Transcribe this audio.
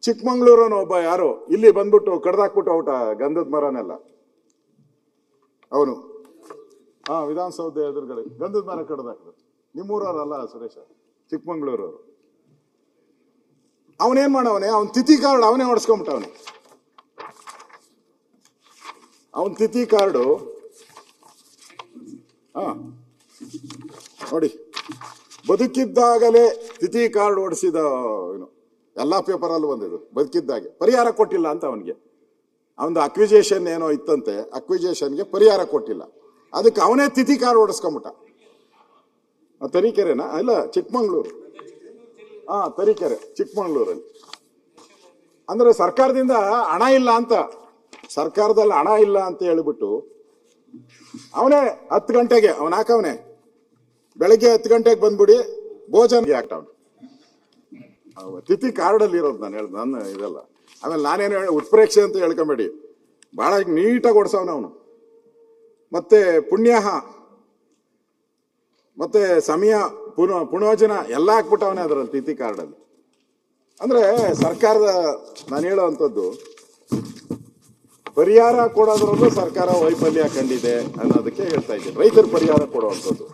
ಚಿಕ್ಕಮಂಗ್ಳೂರನ ಒಬ್ಬ ಯಾರೋ ಇಲ್ಲಿ ಬಂದ್ಬಿಟ್ಟು ಕಡ್ದಾಕ್ಬಿಟ್ಟು ಔಟ ಗಂಧದ ಮರನೆಲ್ಲ ಅವನು ವಿಧಾನಸೌಧ ಎದುರುಗಡೆ ಗಂಧದ ಮರ ಕಡ್ದಾಕ್ರು. ನಿಮ್ಮೂರವರಲ್ಲ ಸುರೇಶ, ಚಿಕ್ಕಮಂಗ್ಳೂರವರು. ಅವನೇನ್ ಮಾಡವನೆ, ಅವನ್ ತಿಥಿ ಕಾರ್ಡ್ ಅವನೇ ಹೊಡ್ಸ್ಕೊಂಬಿಟ್ಟವನೆ. ಅವನ್ ತಿಥಿ ಕಾರ್ಡು ನೋಡಿ, ಬದುಕಿದ್ದಾಗಲೇ ತಿಥಿ ಕಾರ್ಡ್ ಹೊಡಿಸಿದ ಎಲ್ಲಾ ಪೇಪರಲ್ಲೂ ಬಂದಿದ್ದು. ಬದುಕಿದ್ದಾಗೆ ಪರಿಹಾರ ಕೊಟ್ಟಿಲ್ಲ ಅಂತ ಅವನಿಗೆ. ಅವನದು ಅಕ್ವಿಜೇಷನ್ ಏನೋ ಇತ್ತಂತೆ, ಅಕ್ವಿಜೇಷನ್ಗೆ ಪರಿಹಾರ ಕೊಟ್ಟಿಲ್ಲ. ಅದಕ್ಕೆ ಅವನೇ ತಿಥಿ ಕಾರ್ಡ್ ಹೊಡಿಸ್ಕೊಂಬಿಟ್ಟ. ತರೀಕೆರೆನಾ? ಇಲ್ಲ, ಚಿಕ್ಕಮಂಗ್ಳೂರು. ತರೀಕೆರೆ, ಚಿಕ್ಕಮಂಗ್ಳೂರಲ್ಲಿ. ಅಂದ್ರೆ ಸರ್ಕಾರದಿಂದ ಹಣ ಇಲ್ಲ ಅಂತ, ಸರ್ಕಾರದಲ್ಲಿ ಹಣ ಇಲ್ಲ ಅಂತ ಹೇಳಿಬಿಟ್ಟು ಅವನೇ 10 ಗಂಟೆಗೆ ಅವನ್ ಹಾಕವನೆ, ಬೆಳಗ್ಗೆ 10 ಗಂಟೆಗೆ ಬಂದ್ಬಿಡಿ ಭೋಜನ್ಗೆ ಹಾಕ್ತಾವನೆ. ತಿಥಿ ಕಾರ್ಡಲ್ಲಿ ಇರೋದು ನಾನು ಹೇಳ್ದು, ನನ್ನ ಇದೆಲ್ಲ. ಆಮೇಲೆ ನಾನೇನು ಉತ್ಪ್ರೇಕ್ಷೆ ಅಂತ ಹೇಳ್ಕೊಂಬೇಡಿ, ಬಹಳ ನೀಟಾಗಿ ಓಡಿಸವನ ಅವನು. ಮತ್ತೆ ಪುಣ್ಯಾಹ ಮತ್ತೆ ಸಮಯ ಪುಣೋಜನ ಎಲ್ಲ ಹಾಕ್ಬಿಟ್ಟವನೇ ಅದರಲ್ಲಿ ತಿಥಿ ಕಾರ್ಡಲ್ಲಿ. ಅಂದ್ರೆ ಸರ್ಕಾರದ ನಾನು ಹೇಳೋವಂಥದ್ದು, ಪರಿಹಾರ ಕೊಡೋದ್ರಲ್ಲೂ ಸರ್ಕಾರ ವೈಫಲ್ಯ ಕಂಡಿದೆ ಅನ್ನೋದಕ್ಕೆ ಹೇಳ್ತಾ ಇದ್ದೀನಿ. ರೈತರ ಪರಿಹಾರ ಕೊಡುವಂಥದ್ದು